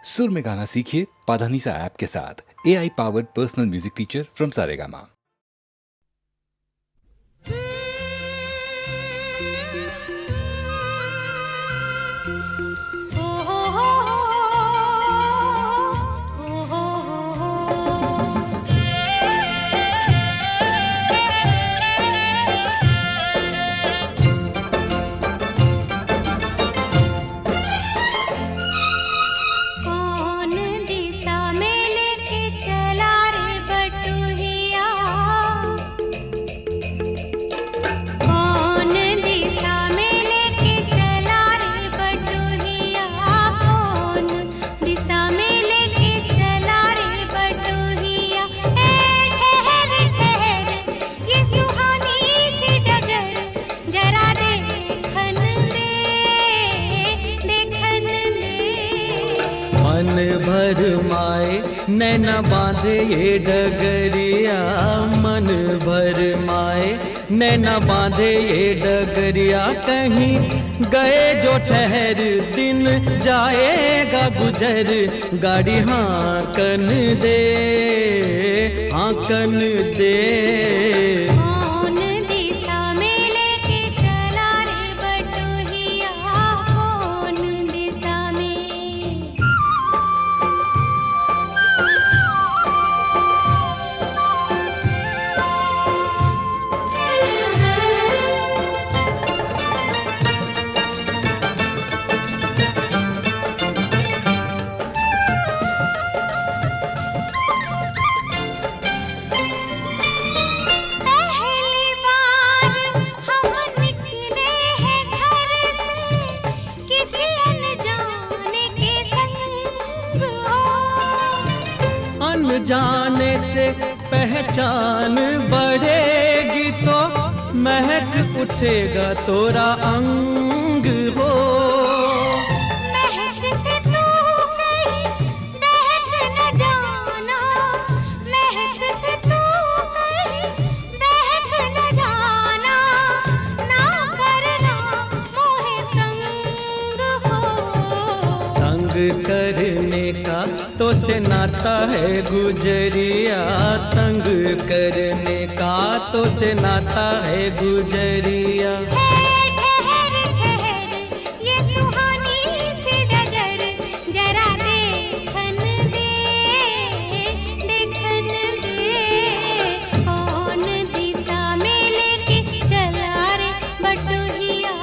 सुर में गाना सीखिए पाधानीसा ऐप के साथ। AI powered personal music teacher from Saregama. भर माए नैना बांधे ये डगरिया, मन भर माए नैना बांधे ये डगरिया। कहीं गए जो ठहर दिन जाएगा गुजर, गाड़ी हाँकन दे हाँकन दे। जाने से पहचान बढ़ेगी तो महक उठेगा तोरा अंग हो। महक से तू कहीं बहक न जाना, महक से तू कहीं बहक न जाना, ना करना मोहे तंग हो। तंग करने का तो से नाता है गुजरिया, तंग करने का तो से नाता है गुजरिया। ठहर ठहर ये सुहानी सी डगर, जरा देखन दे देखन दे। कौन दिशा में लेके चला रे बटुहिया,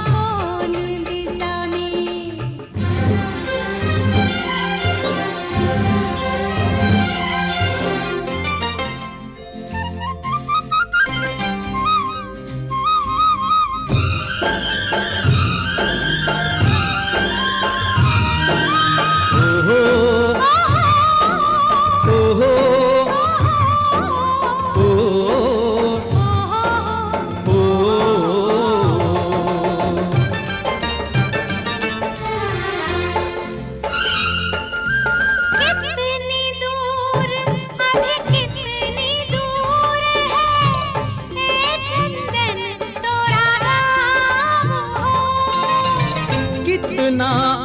कौन दिशा में।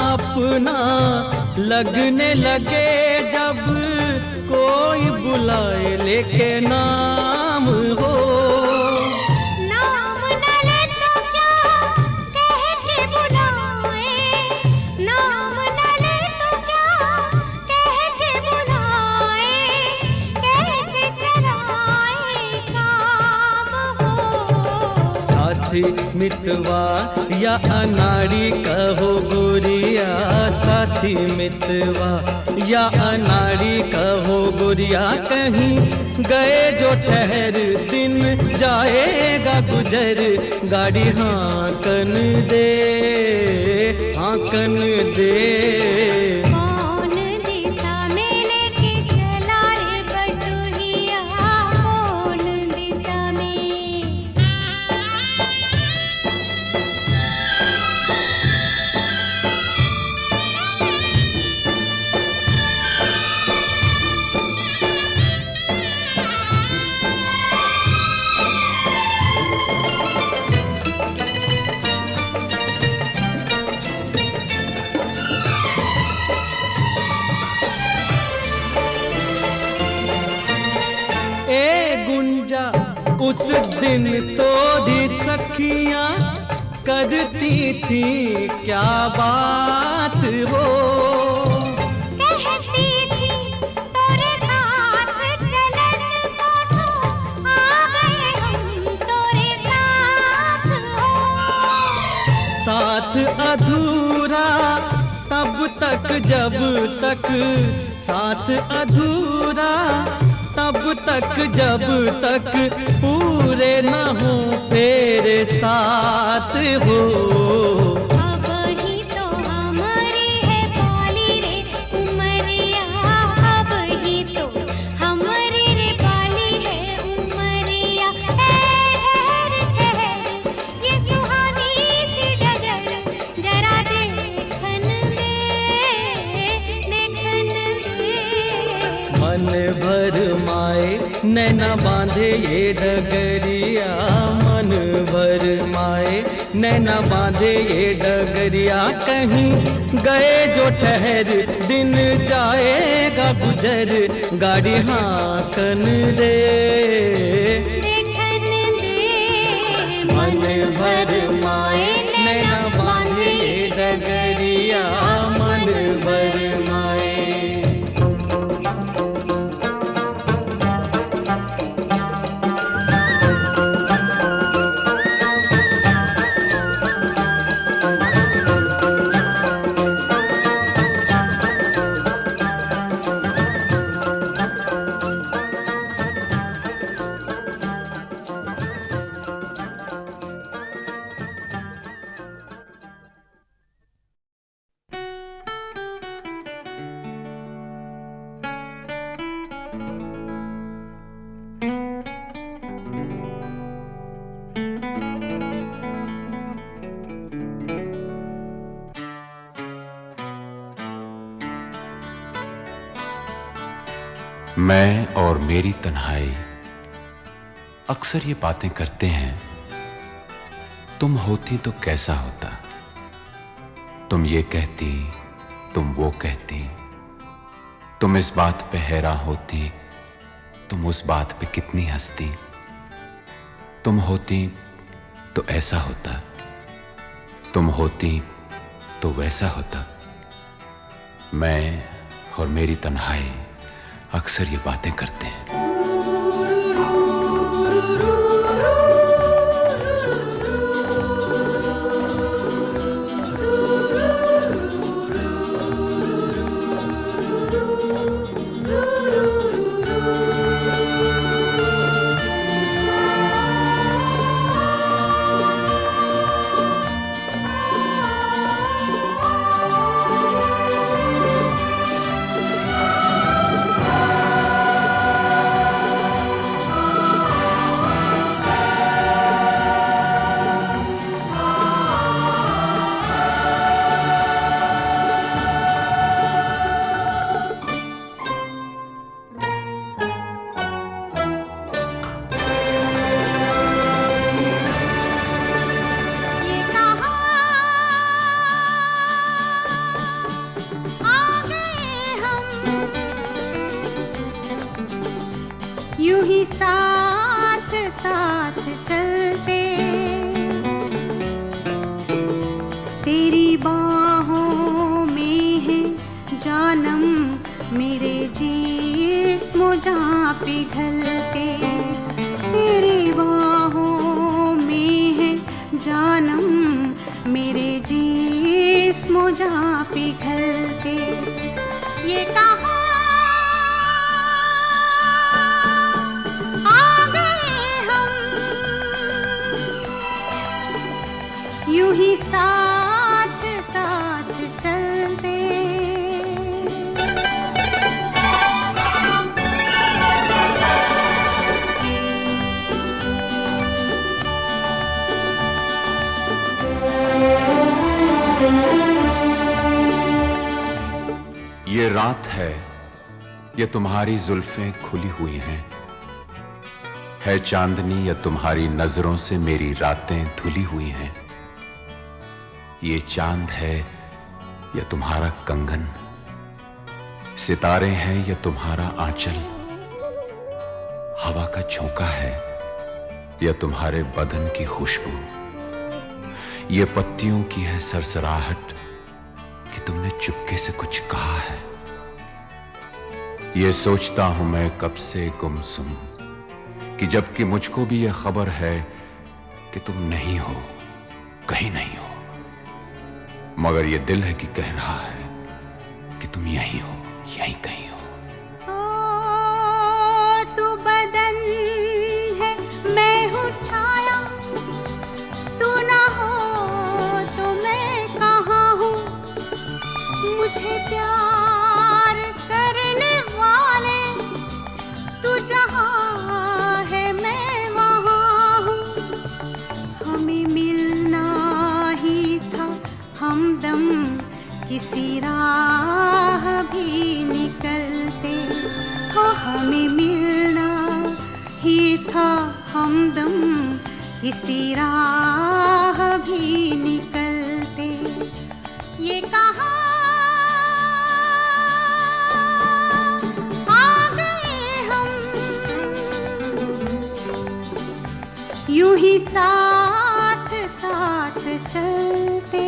अपना लगने लगे जब कोई बुलाए लेके नाम हो। नाम न ले तो क्या कह के बुलाए, नाम न ले तो क्या कह के बुलाए, कैसे चलाए काम हो। साथी मितवा या अनाड़ी कहो गोरिया, साथी मितवा या अनाड़ी कहो गोरिया। कहीं गए जो ठहर दिन जाएगा गुजर, गाड़ी हाँकन दे हाँकन दे। उस दिन तो भी सखियां करती थी क्या बात हो। कहती थी तोरे साथ चलन को सो आ गए हम तोरे साथ हो। साथ अधूरा तब तक जब तक, साथ अधूरा तब तक जब तक पूरे न हो तेरे साथ हो। अब ही तो हमारी है पाली रे उमरिया, अब ही तो हमारी रे पाली है उमरिया। ठहर ठहर ये सुहानी सी डगर जरा देखन दे, देखन दे। मन भर माए नैना बांधे ये डगरिया, मन भर माए नैना बांधे ये डगरिया। कहीं गए जो ठहर दिन जाएगा गुजर, गाड़ी हांकन दे, देखन दे। मन भर माए नैना बांधे ये डगरिया, मन भर माए। मैं और मेरी तन्हाई अक्सर ये बातें करते हैं, तुम होती तो कैसा होता। तुम ये कहती, तुम वो कहती, तुम इस बात पे हैरान होती, तुम उस बात पे कितनी हंसती। तुम होती तो ऐसा होता, तुम होती तो वैसा होता। मैं और मेरी तन्हाई अक्सर ये बातें करते हैं। यूं ही साथ साथ चलते, तेरी बाहों में है जानम मेरे जिस्म जहाँ पिघलते। तेरी बाहों में है जानम मेरे जिस्म जहाँ पिघलते। ये कहा यूं ही साथ साथ चलते। ये रात है, ये तुम्हारी जुल्फें खुली हुई हैं, है चांदनी या तुम्हारी नजरों से मेरी रातें धुली हुई हैं। ये चांद है या तुम्हारा कंगन, सितारे हैं या तुम्हारा आंचल, हवा का झोंका है या तुम्हारे बदन की खुशबू, ये पत्तियों की है सरसराहट कि तुमने चुपके से कुछ कहा है। ये सोचता हूं मैं कब से गुमसुम कि जबकि मुझको भी ये खबर है कि तुम नहीं हो, कहीं नहीं हो, मगर ये दिल है कि कह रहा है कि तुम यहीं हो, यहीं कहीं हो। तू बदन है, मैं हूँ छाया, तू ना हो तो मैं कहाँ हूँ। मुझे प्यार करने वाले तू जहाँ है मैं वहाँ हूँ। हमें मिलना ही था हमदम, किसी राह भी निकलते हो। हमें मिलना ही था हमदम, किसी राह भी निकलते। ये कहाँ आ गए हम, यूं ही साथ साथ चलते।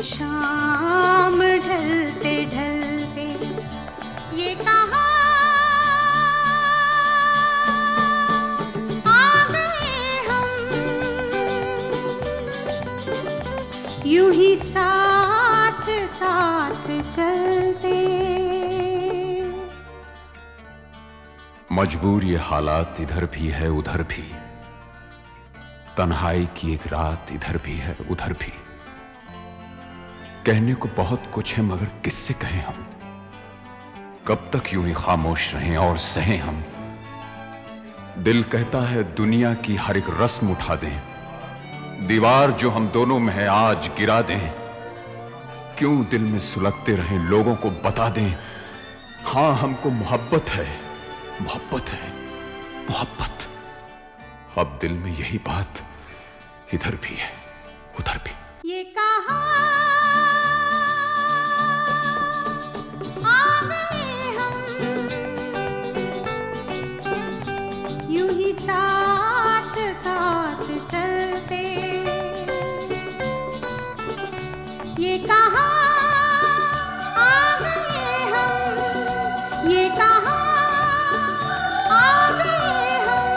शाम ढलते ढलते ये कहाँ आ गए हम, यूं ही साथ साथ चलते। मजबूर ये हालात इधर भी है उधर भी, तन्हाई की एक रात इधर भी है उधर भी। कहने को बहुत कुछ है मगर किससे कहें हम, कब तक यूं ही खामोश रहें और सहें हम। दिल कहता है दुनिया की हर एक रस्म उठा दें, दीवार जो हम दोनों में है आज गिरा दें। क्यों दिल में सुलगते रहें, लोगों को बता दें हां हमको मोहब्बत है, मोहब्बत है, मोहब्बत। अब दिल में यही बात इधर भी है उधर भी। ये कहाँ आ गए हम, यूं ही साथ साथ चलते। ये कहाँ आ गए हम, ये कहाँ आ गए हम।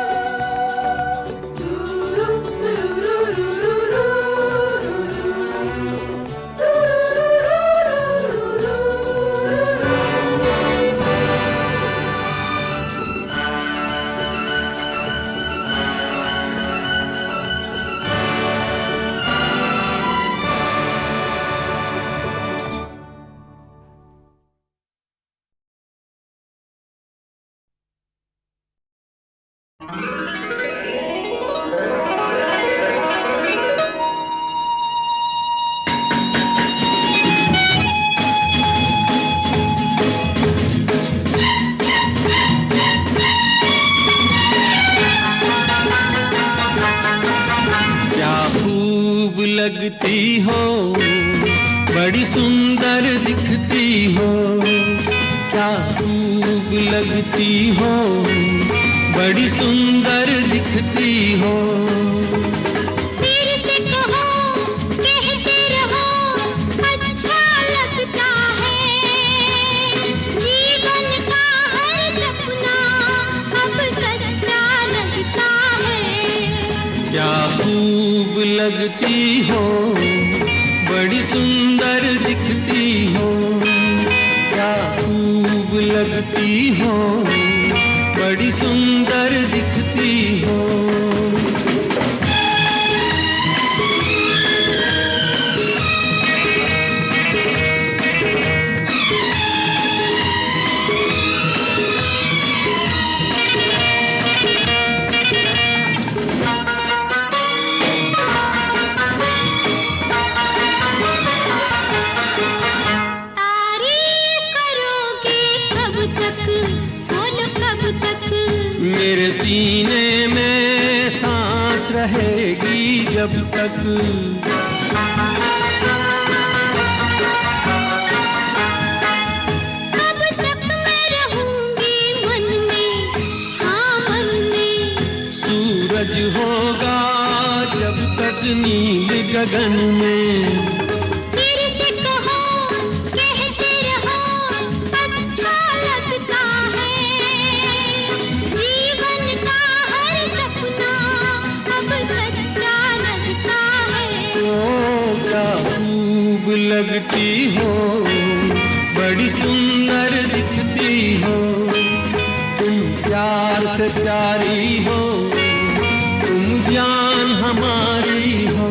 लगती हो, बड़ी सुंदर दिखती हो, क्या खूब लगती हो, बड़ी सुंदर दिखती हो। फिर से कहो, कहते रहो, अच्छा लगता है। जीवन का हर सपना अब सच्चा लगता है। क्या खूब लगती हो, बड़ी सुंदर दिखती हो, क्या खूब लगती हो, बड़ी सुंदर दिखती हो। तारीफ करोगे कब तक, बोलो कब तक। मेरे सीने में सांस रहेगी जब तक। कब तक मैं रहूंगी मन में, हाँ मन में। सूरज होगा जब तक नील गगन में। फिर से कहो, कहते रहो, अच्छा लगता है। जीवन का हर सपना अब सच्चा लगता है। ओ क्या खूब लगती हो, बड़ी सुंदर दिखती हो, तुम प्यार से प्यारी हो, तुम जान हमारी हो।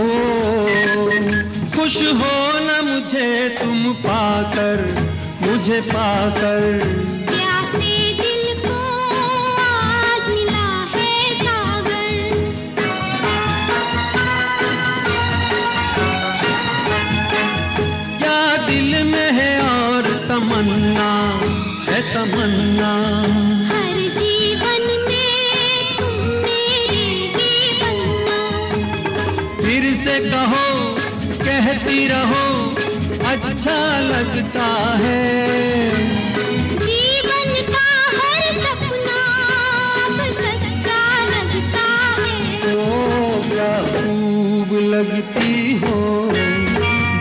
ओ, खुश हो न मुझे तुम पाकर, मुझे पाकर। प्यासे दिल को आज मिला है सागर। क्या दिल में है और तमन्ना, है तमन्ना। हर जीवन में तुम मेरे ही बनना। फिर से कहो, कहती रहो, अच्छा लगता है। जीवन का हर सपना अब सच्चा लगता है। ओ क्या खूब लगती हो,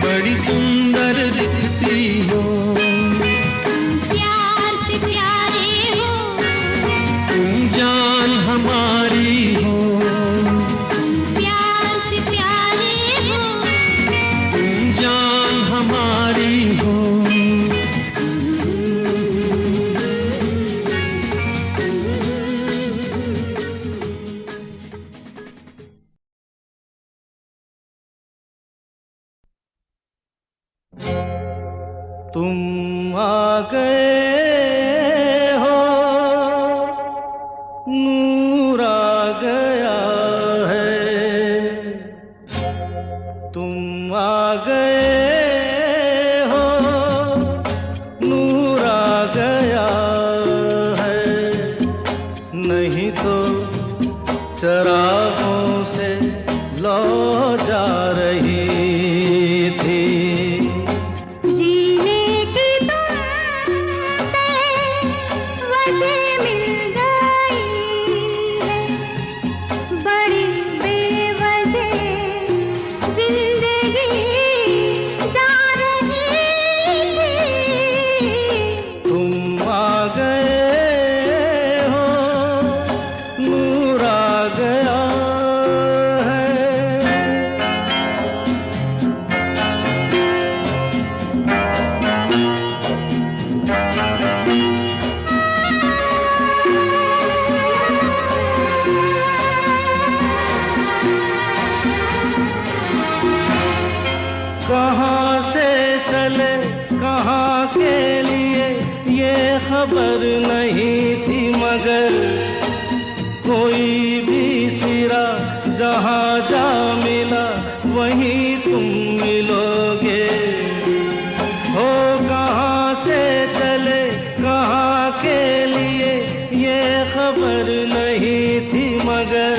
बड़ी सुंदर दिखती हो, प्यार से प्यारे हो, तुम जान हमारी हो। प्यार से प्यारे हो, तुम जान हमारी हो। तुम आ गए हो, नूर आ गया है। तुम आ गए हो, नूर आ गया है। नहीं तो चरागों से लौ जा रही थी। जीने की तुमसे वजह मिल गई है। बड़ी बेवजह जिंदगी जा रही थी। तुम आ गए हो, नूर आ गया खबर नहीं थी मगर कोई भी सिरा जहाँ जा मिला वहीं तुम मिलोगे। हो कहाँ से चले कहाँ के लिए ये खबर नहीं थी मगर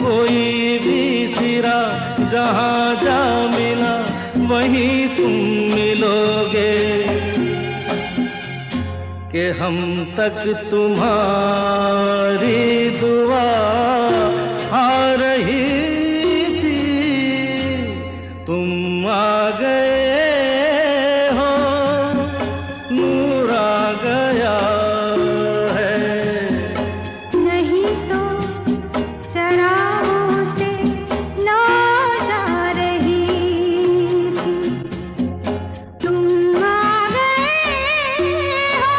कोई भी सिरा जहाँ जा मिला वहीं तुम मिलोगे। कि हम तक तुम्हारी दुआ आ रही थी, तुम आ गए हो, नूर आ गया है। नहीं तो चरागों से लौ जा रही थी, तुम आ गए हो,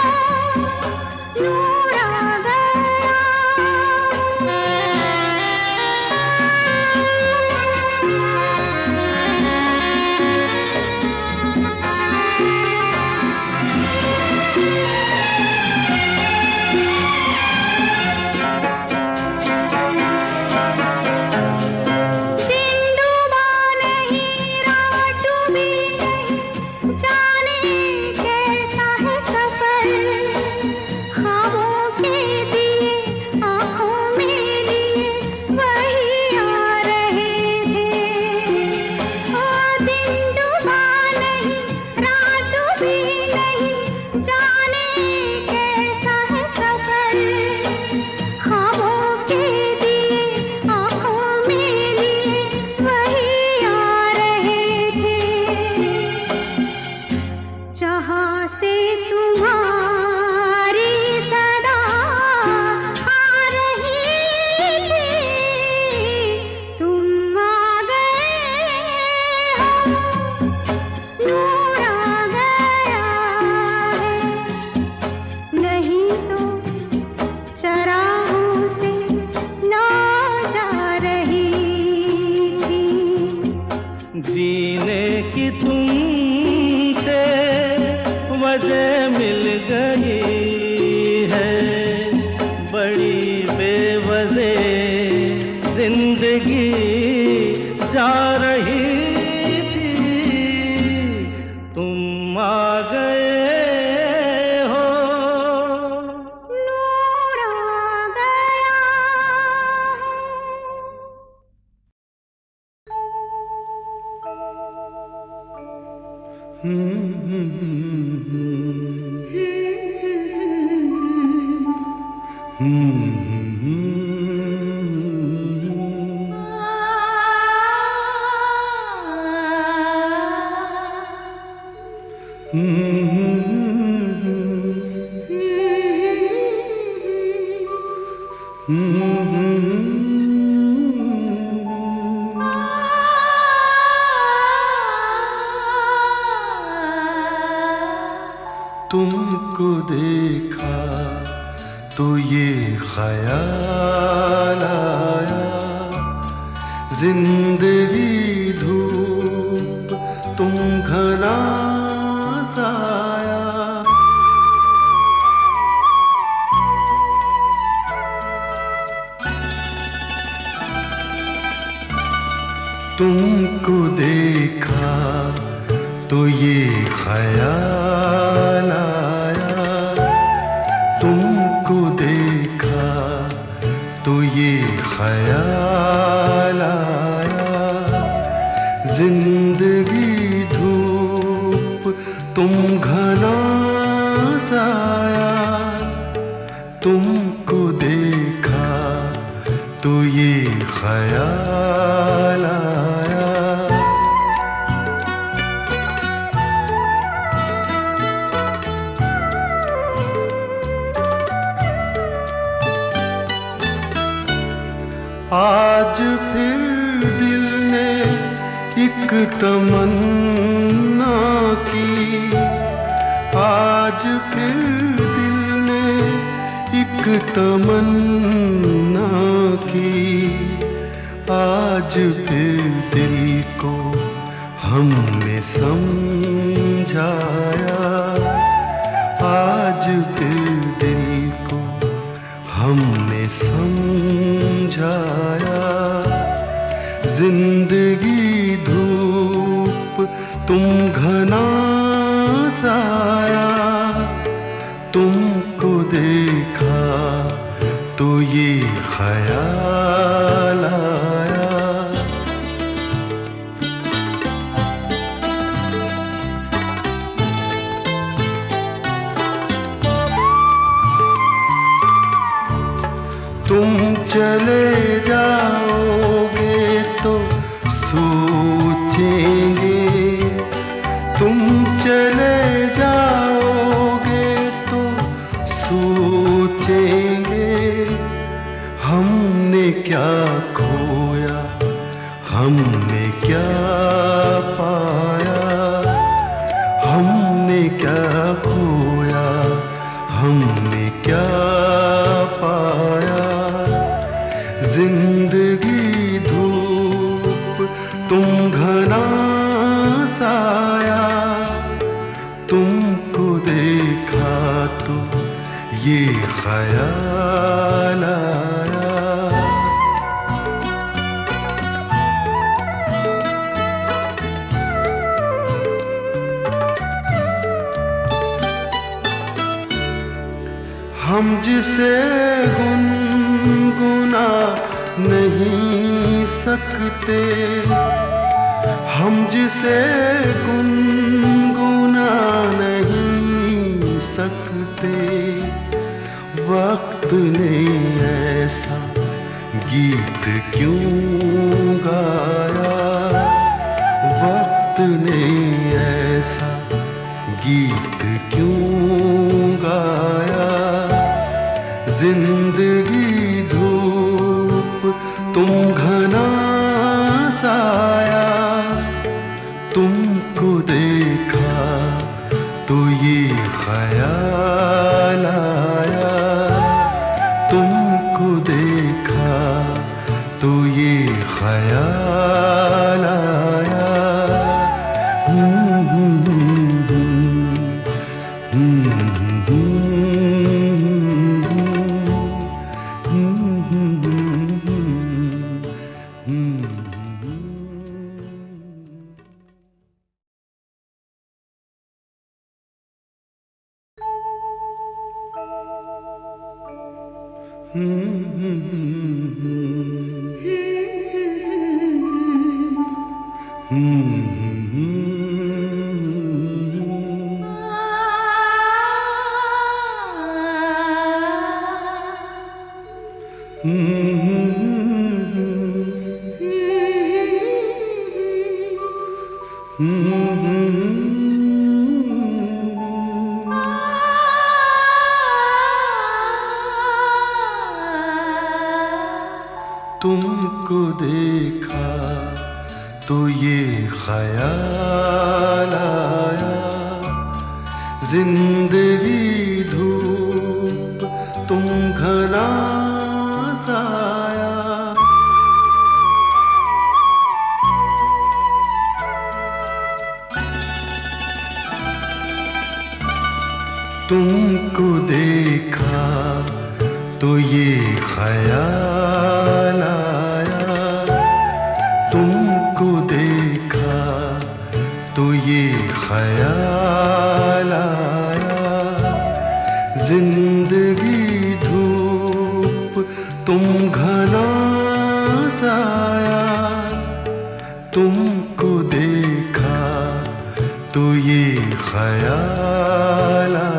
नूर आ गया। दिन डूबा नहीं रात डूबी नहीं, जाने कैसा है सफर। ख्वाबों के दिए आँखों में लिए वही आ रहे थे। ओ दिन डूबा नहीं रात डूबी नहीं, जाने कैसा है सफर। ख्वाबों के दिए आँखों में लिए वही आ रहे थे। जहाँ से तुम्हारी सदा आ रही थी, तुम आ गए हो, नूर आ गया है। नहीं तो चरागों से लौ जा रही थी। जीने की तुमसे वजह मिल गई है, बड़ी बेवजह जिंदगी जा रही थी, तुम आ गए हो, नूर आ गया। तुमको देखा तो ये ख्याल आया, जिंदगी धूप तुम घना साया। तुमको देखा तो ये ख्याल आया, तुमको देखा तो ये ख्याल आया, जिंदगी धूप तुम घना साया। तुमको देखा तो ये ख्याल आया। आज फिर दिल ने एक तमन्ना की, आज फिर दिल ने एक तमन्ना की, आज फिर दिल को हमने समझाया, आज फिर दिल को हमने समझाया, जिंदगी धूप तुम घना साया, तुमको देखा तो ये ख्याल आया, तुम चले जाओगे तो सोचेंगे, तुम चले जाओगे तो सोचेंगे, हमने क्या खोया, हमने क्या पाया, हमने क्या खोया, हमने क्या पाया, जिंदगी धूप तुम घना साया, तुमको देखा तो ये ख्याल आया, हम जिसे गुनगुना नहीं सकते, हम जिसे गुनगुना नहीं सकते, वक्त ने ऐसा गीत क्यों गाया, वक्त ने ऐसा गीत क्यों गाया, जिंदगी धूप तुम घना साया, तुमको देखा तो ये ख्याल आया, तुमको देखा तो ये ख्याल आया, तुमको देखा तो ये ख्याल आया, जिंदगी धूप तुम घना साया, तुमको देखा तो ये ख्याल आया, तुमको देखा तो ये ख्याल आया, जिंदगी धूप तुम घना साया, तुमको देखा तो ये ख्याल आया,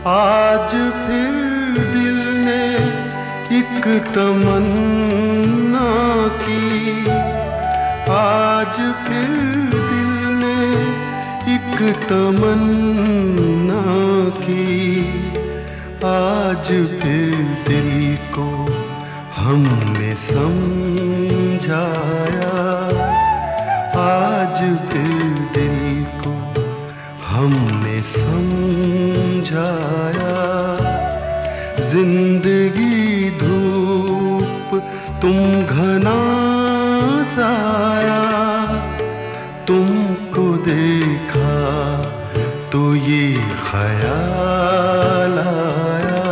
आज फिर दिल ने एक तमन्ना की, आज फिर दिल ने एक तमन्ना की, आज फिर दिल को हमने समझाया, आज फिर दिल को हमने समझाया, जिंदगी तुम घना साया, तुमको देखा तो ये ख्याल आया,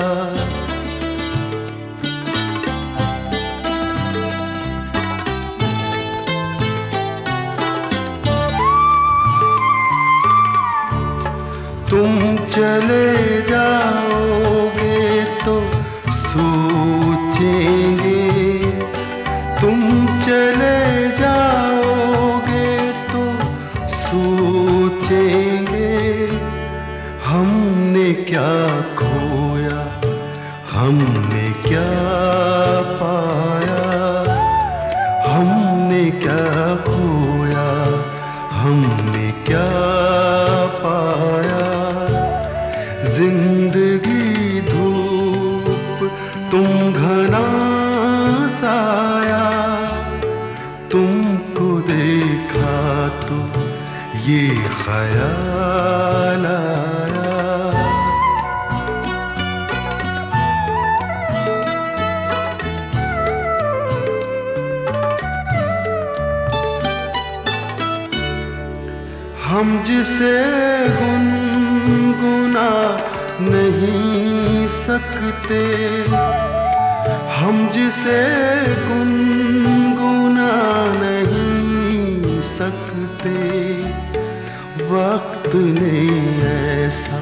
तुम चले जाओगे तो सोचेंगे, तुम चले जाओगे तो सोचेंगे, हमने क्या खोया, हमने क्या पाया, हमने क्या खोया, हमने क्या पाया। जिंदगी धूप, तुम घना साया, तुमको देखा तो ये ख्याल आया। हम जिसे गुनगुना नहीं सकते, हम जिसे गुनगुना नहीं सकते, वक्त ने ऐसा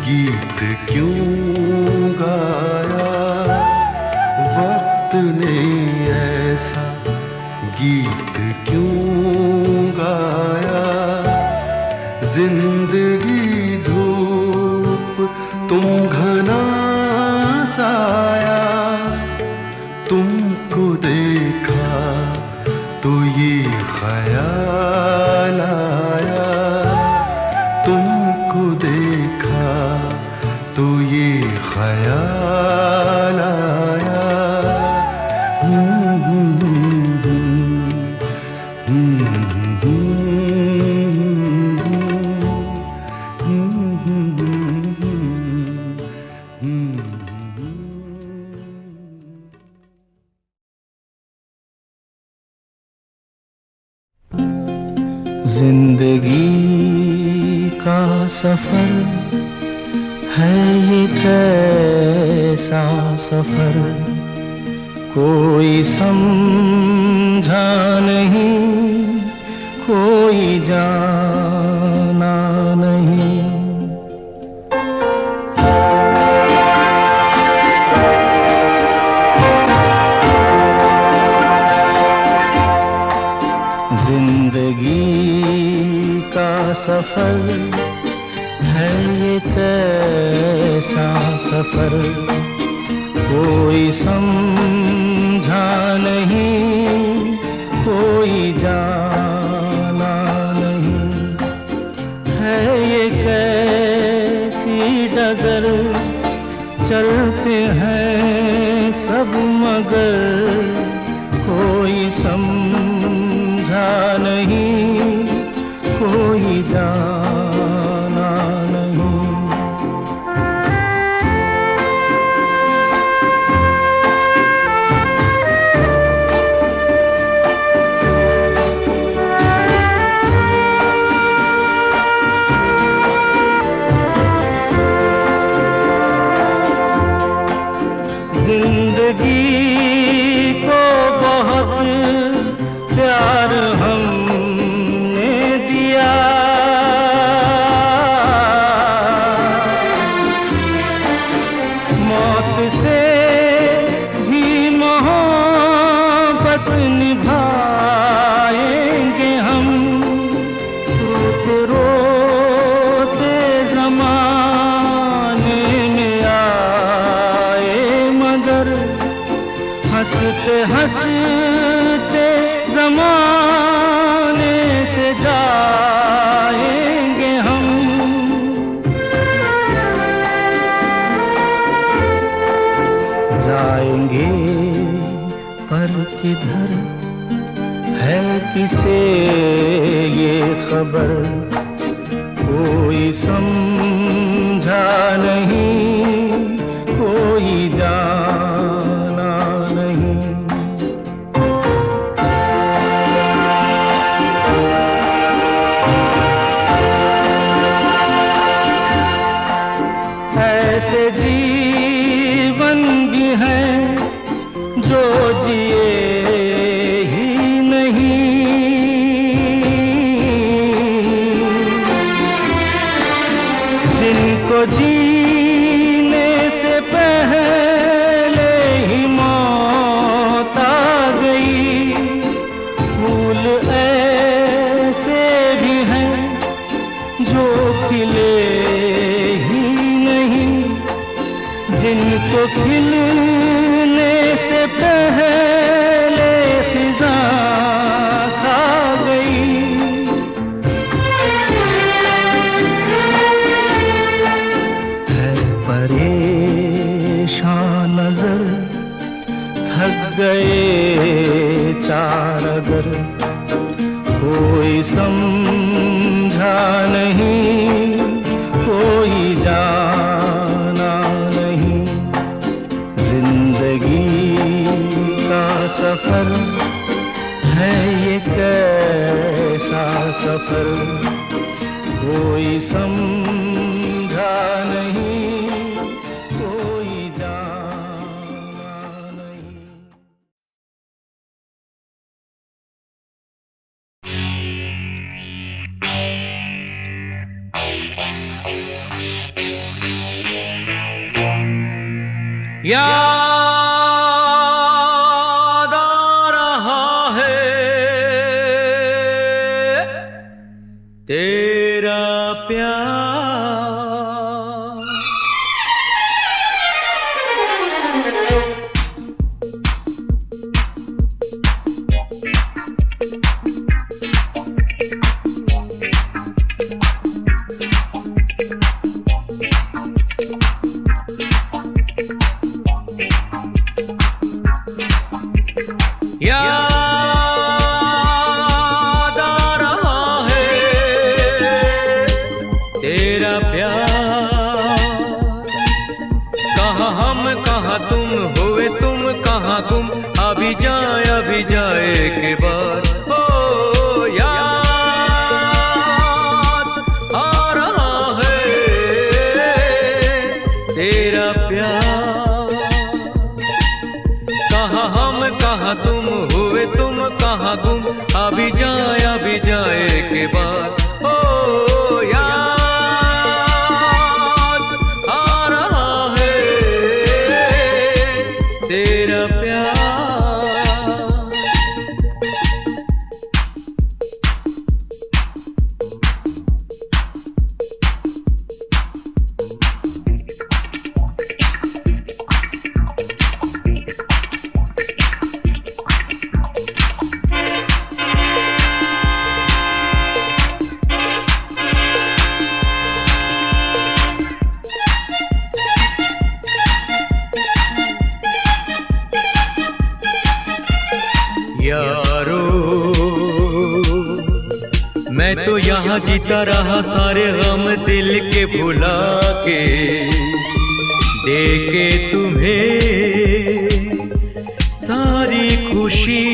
गीत क्यों गाया, वक्त ने ऐसा गीत क्यों गाया। जिंदगी धूप, तुम घना साया, तुमको देखा तो ये ख्याल आया, तुमको देखा तो ये ख्याल आया। जिंदगी का सफर है ये कैसा सफर, कोई समझा नहीं, कोई जाना नहीं। जिंदगी का सफर है ये कैसा सफर, कोई समझा नहीं, कोई जाना नहीं। है ये कैसी डगर, चलते हैं सब मगर, कोई समझा नहीं, कोई जाना नहीं। जिंदगी को बहुत प्यार हमने दिया, मौत से भी मोहब्बत निभाएंगे हम, रोते रोते ज़माने में आए मगर, हंसते हंसते ज़माने से जाएंगे हम। जाएंगे पर किधर है किसे ये खबर, कोई समझा नहीं, कोई जाना नहीं। को खिलने से पहले फिजा खा गई। है परेशान नजर, थक गए चार अगर, कोई समझा नहीं, कोई जाना नहीं। जिंदगी का सफर है ये कैसा सफर, कोई समझा नहीं, कोई जाना नहीं। याद आ रहा है तेरा प्यार, याद आ रहा है तेरा प्यार। कहाँ हम कहाँ तुम, हुए तुम कहाँ गुम, अभी जाए के बाद। ओ याद आ रहा है तेरा प्यार। कहाँ हम कहाँ तुम, हुए तुम कहाँ गुम, अभी जाए के बाद। ओ याद आ रहा है तेरा प्यार। यारो मैं तो यहाँ जीता रहा सारे गम दिल के भुला के, देके तुम्हें सारी खुशी।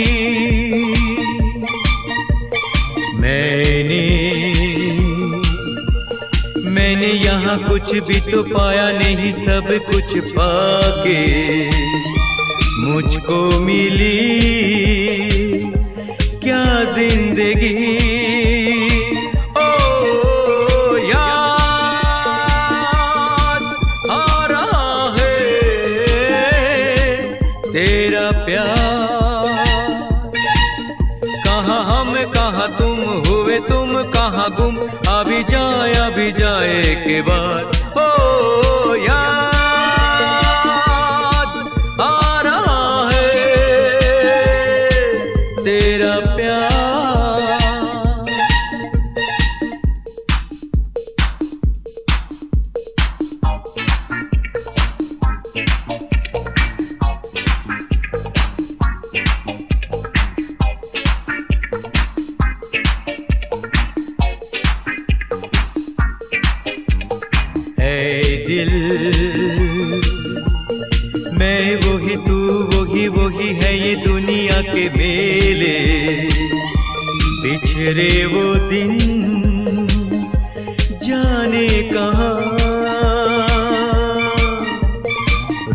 मैंने यहाँ कुछ भी तो पाया नहीं, सब कुछ पाके मुझको मिली क्या जिंदगी। ओ याद आ रहा है तेरा प्यार। कहाँ हम कहाँ तुम, हुए तुम कहाँ गुम, अभी जाए के बाद। ओ याद आ रहा है तेरा प्यार। है दिल मैं वही तू वही है ये दुनिया के मेले। बिछड़े वो दिन जाने कहाँ,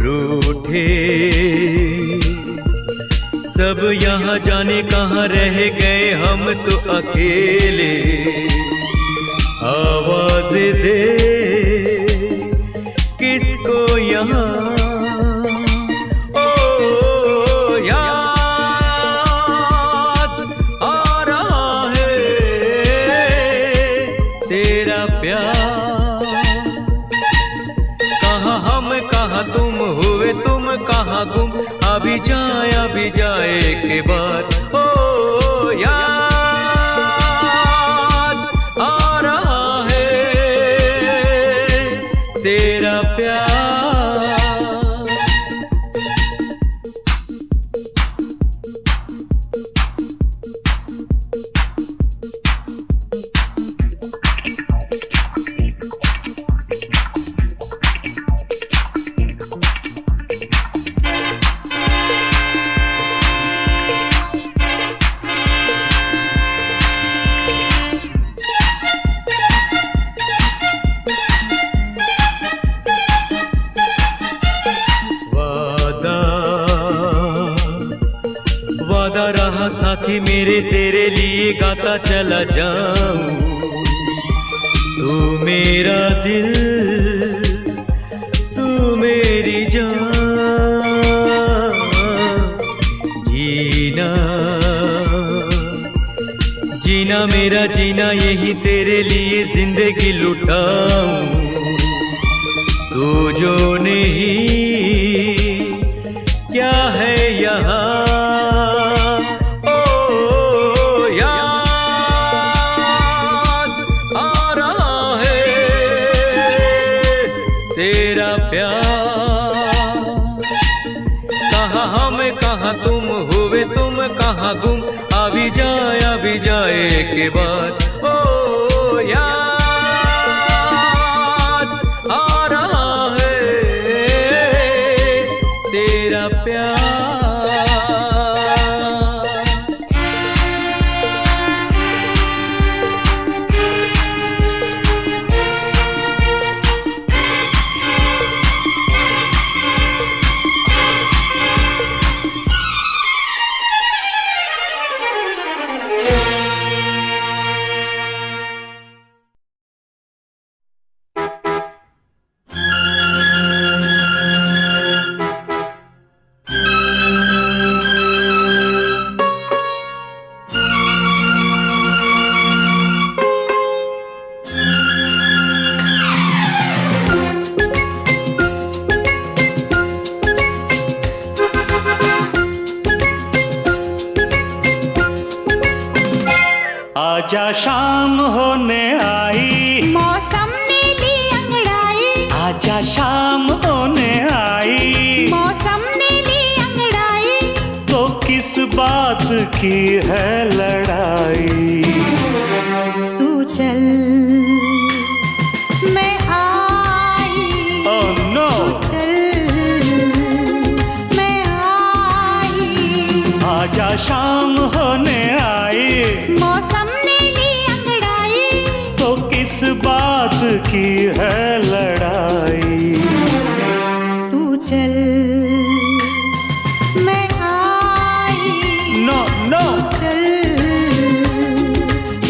रूठे सब यहाँ जाने कहाँ, रह गए हम तो अकेले। आवाज दे किसको यहाँ। ओ याद आ रहा है तेरा प्यार। कहाँ हम कहाँ तुम, हुए कहाँ गुम, अभी जाए के बाद ओ याद आ रहा है तेरा प्यार। वादा रहा साथी मेरे, तेरे लिए गाता चला जाऊं। तू मेरा दिल, तू मेरी जान। जीना जीना मेरा जीना, यही तेरे लिए जिंदगी लुटाऊं। तू जो नहीं क्या है यहाँ, तेरा प्यार। कहाँ हम कहाँ तुम, हुए तुम कहाँ गुम, अभी जाए के बाद ओ याद आ रहा है तेरा प्यार। आजा शाम होने आई, मौसम ने ली अंगड़ाई। आजा शाम होने आई, मौसम ने ली अंगड़ाई। तो किस बात की है लड़ाई। तू चल मैं आई। ओह नो, चल मैं आई। आजा शाम होने आई, मौसम ने ली अंगड़ाई। तो किस बात की है लड़ाई। तू चल मैं आई। नो नो, चल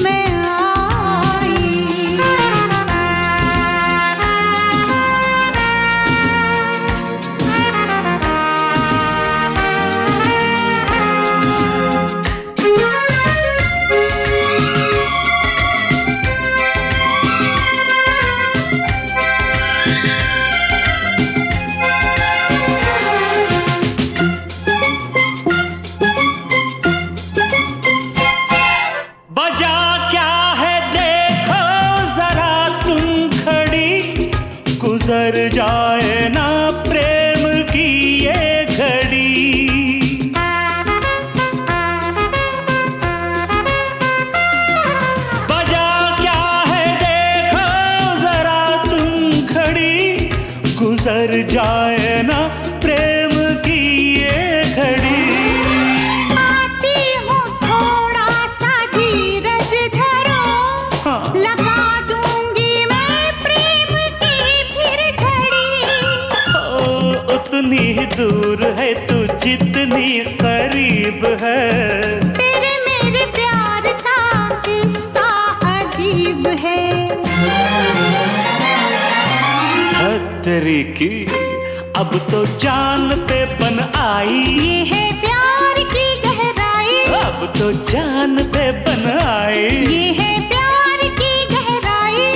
मैं आई। बजा क्या है देखो जरा तुम खड़ी, गुजर जाए ना प्रेम की ये घड़ी। बजा क्या है देखो जरा तुम खड़ी, गुजर जाए ना प्रेम की ये घड़ी। आती हूँ थोड़ा सा धीरज धरो, हाँ। लगा दूंगी मैं प्रेम की फिर झड़ी। ओ, उतनी ही दूर है तू जितनी करीब है। तेरे मेरे प्यार का किस्सा अजीब है। तेरी की अब तो जान पे बन आई, ये है प्यार की गहराई। अब तो जान पे बन आई। ये है प्यार की गहराई।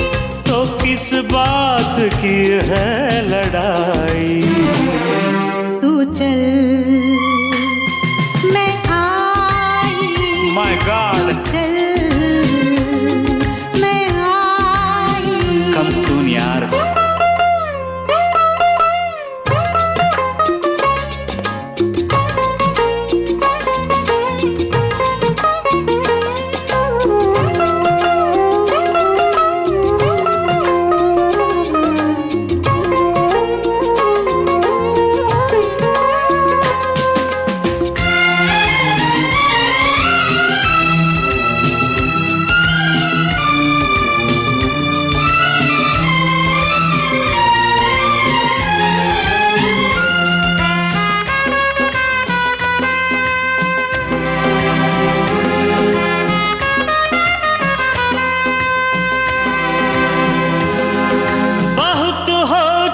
तो किस बात की है लड़ाई। तू माय गॉड, चल मैं आई। कम सून यार।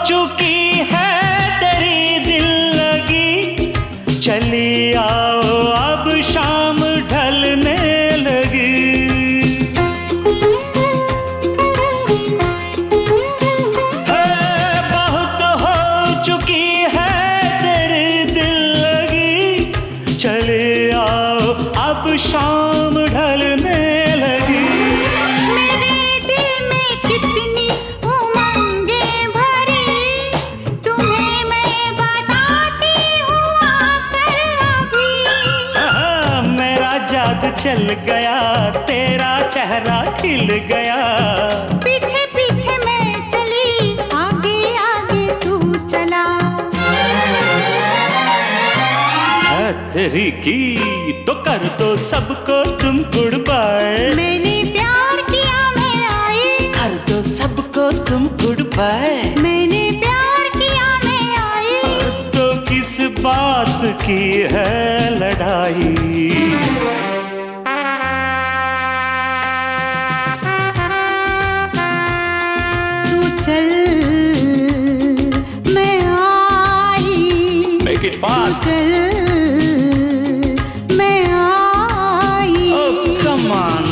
चुकी है तेरी दिल लगी, चली आओ अब शाम ढलने लगी। बहुत हो चुकी है तेरी दिल लगी, चली आओ अब शाम ढलने लगी। मेरे दिल में कितनी उमंगें भरी, तुम्हें मैं बताती हूँ आकर अभी। मेरा जादू चल गया, तेरा चेहरा खिल गया। पीछे पीछे मैं चली, आगे आगे तू चला। तेरी की तो कर दो सबको तुम गुड बाय। मैंने प्यार किया मैं आई, कर दो सबको तुम गुड बाय। मैंने प्यार किया मैं आई। तो किस बात की है लड़ाई? तू चल मैं आई। Make it fast. चल मैं आई। ओह कम ऑन।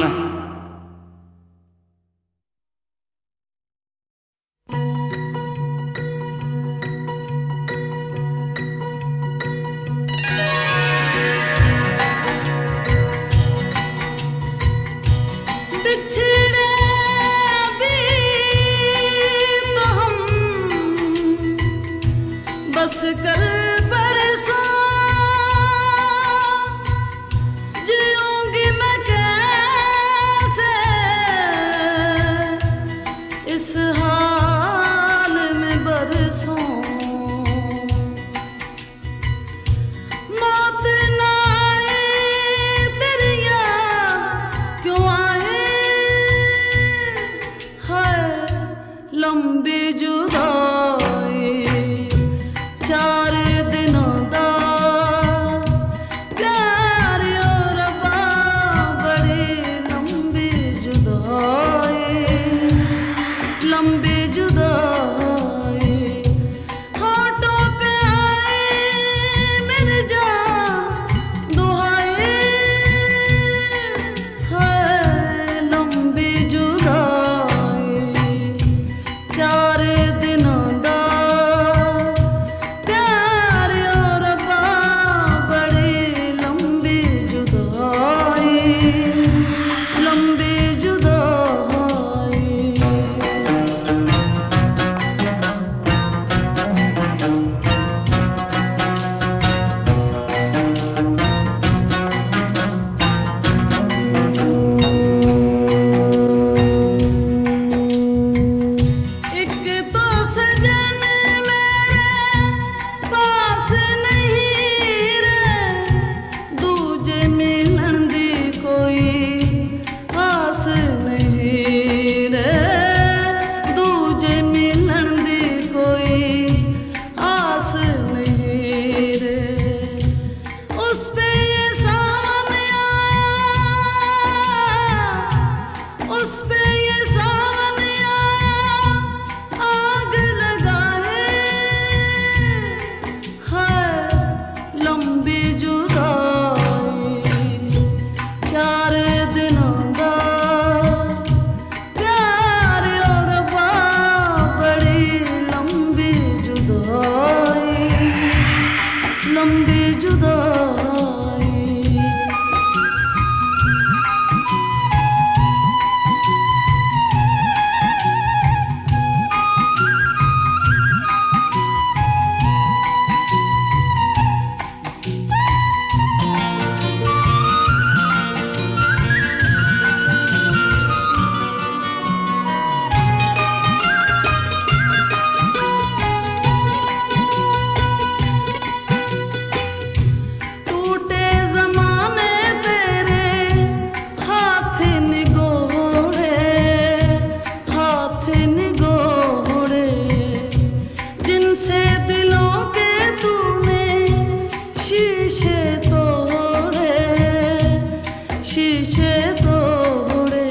शीशे तोड़े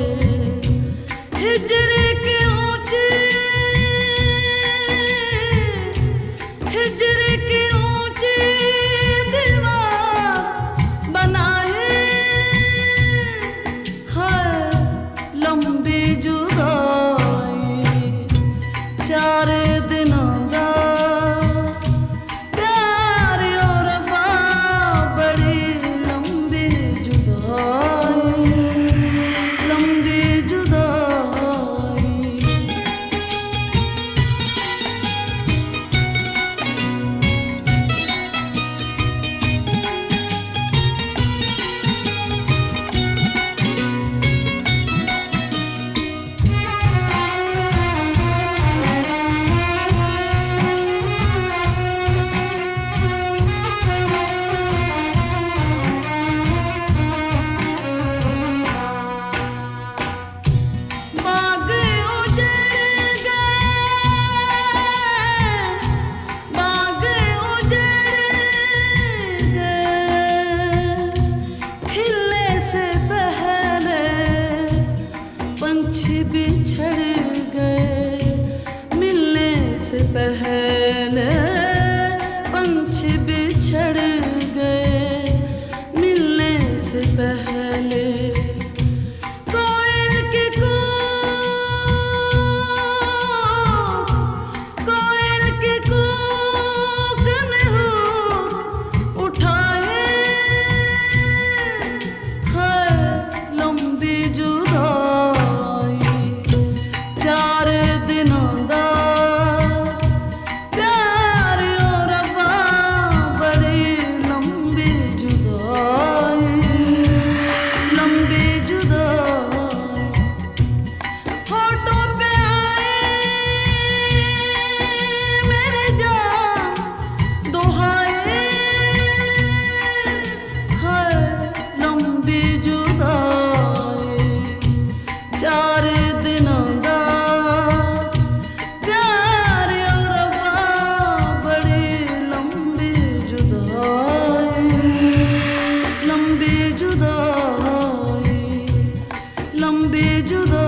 हिजरे के ऊंचे हिजरे के ऊंचे दीवार बनाए है लंबी जुदाई 4 दिनों का प्यार और वफा बड़ी लंबी जुदाई लंबी जुदाई बाग उजड़ गए बाग उजड़ गए खिलने से पहले पंछी बिछड़ गए मिलने से पहले पंछी बिछड़ गए मिलने से पहले कोयल के कूक में हुक उठाए है लंबी जुदाई 4 दिनों का प्यार और वफा बड़ी लंबी जुदाई लंबी जुदाई होठों पे आए मेरे जान दुहाए है लंबी जुदाई 4 दिनों का प्यार और वफा बड़ी लंबी जुदाई लंबी जुदाई लंबी जुदाई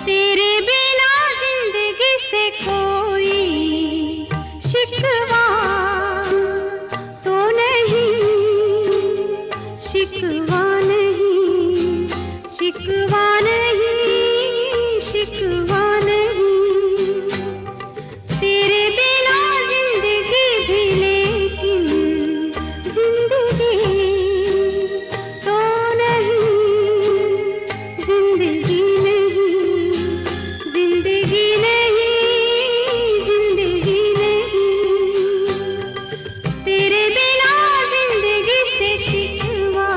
तेरे बिना जिंदगी से कोई शिकवा तो नहीं शिकवा नहीं शिकवा नहीं शिकवा नहीं तेरे बिना जिंदगी भी लेकिन जिंदगी तो नहीं जिंदगी नहीं जिंदगी नहीं जिंदगी नहीं तेरे बिना जिंदगी से शिकवा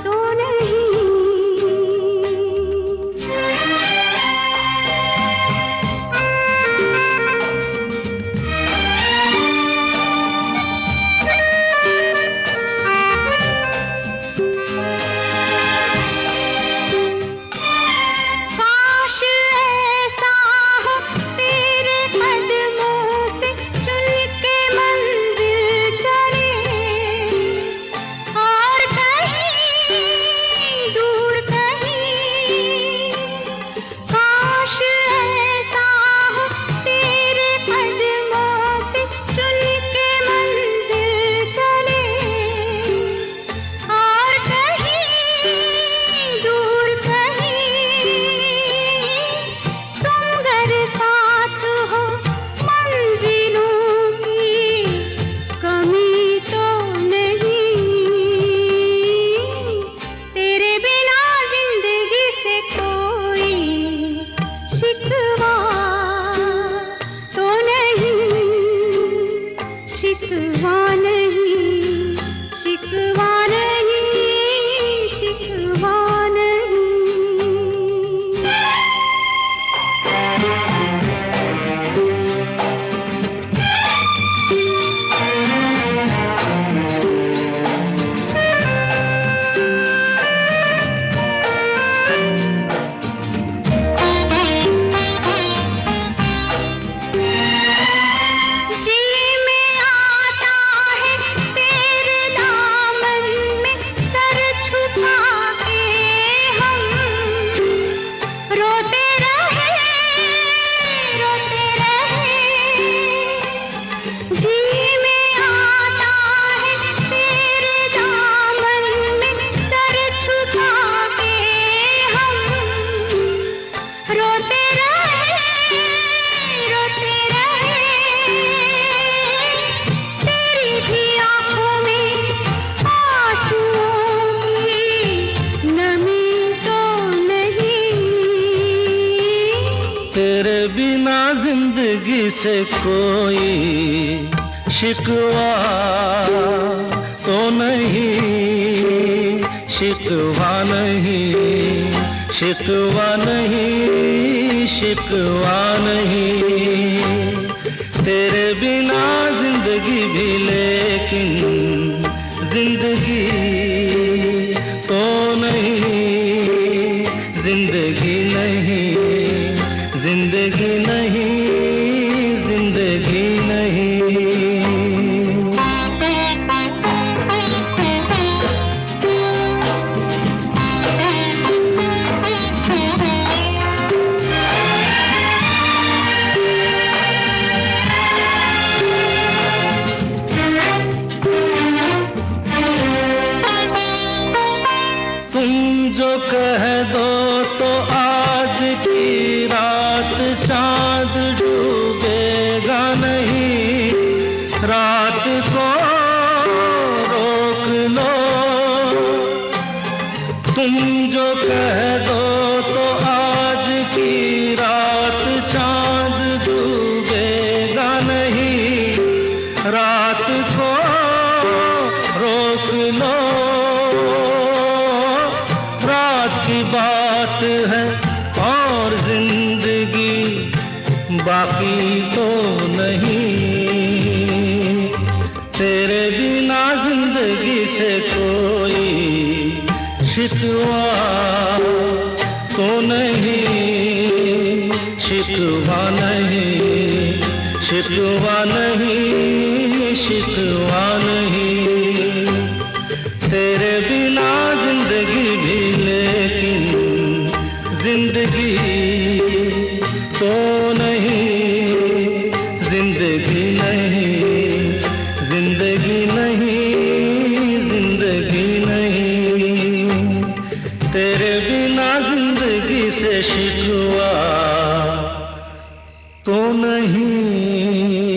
तो नहीं से कोई शिकवा तो नहीं, शिकवा नहीं, शिकवा नहीं, शिकवा नहीं। तेरे बिना जिंदगी भी लेकिन जिंदगी तो नहीं, जिंदगी नहीं, जिंदगी नहीं, जिंदगी नहीं। तुम जो कह दो तो आज की रात चांद डूबेगा नहीं, रात को रोक लो। तुम जो कह दो तो आज की रात चांद डूबेगा नहीं, रात को रोक लो। रात की बात है और जिंदगी बाकी तो नहीं। तेरे बिना जिंदगी से कोई शिकवा तो नहीं, शिकवा नहीं, शिकवा नहीं, शिकवा नहीं। तेरे बिना जिंदगी भी लेकिन जिंदगी तो नहीं, जिंदगी नहीं, जिंदगी नहीं, जिंदगी नहीं। तेरे बिना जिंदगी से शिकवा तो नहीं।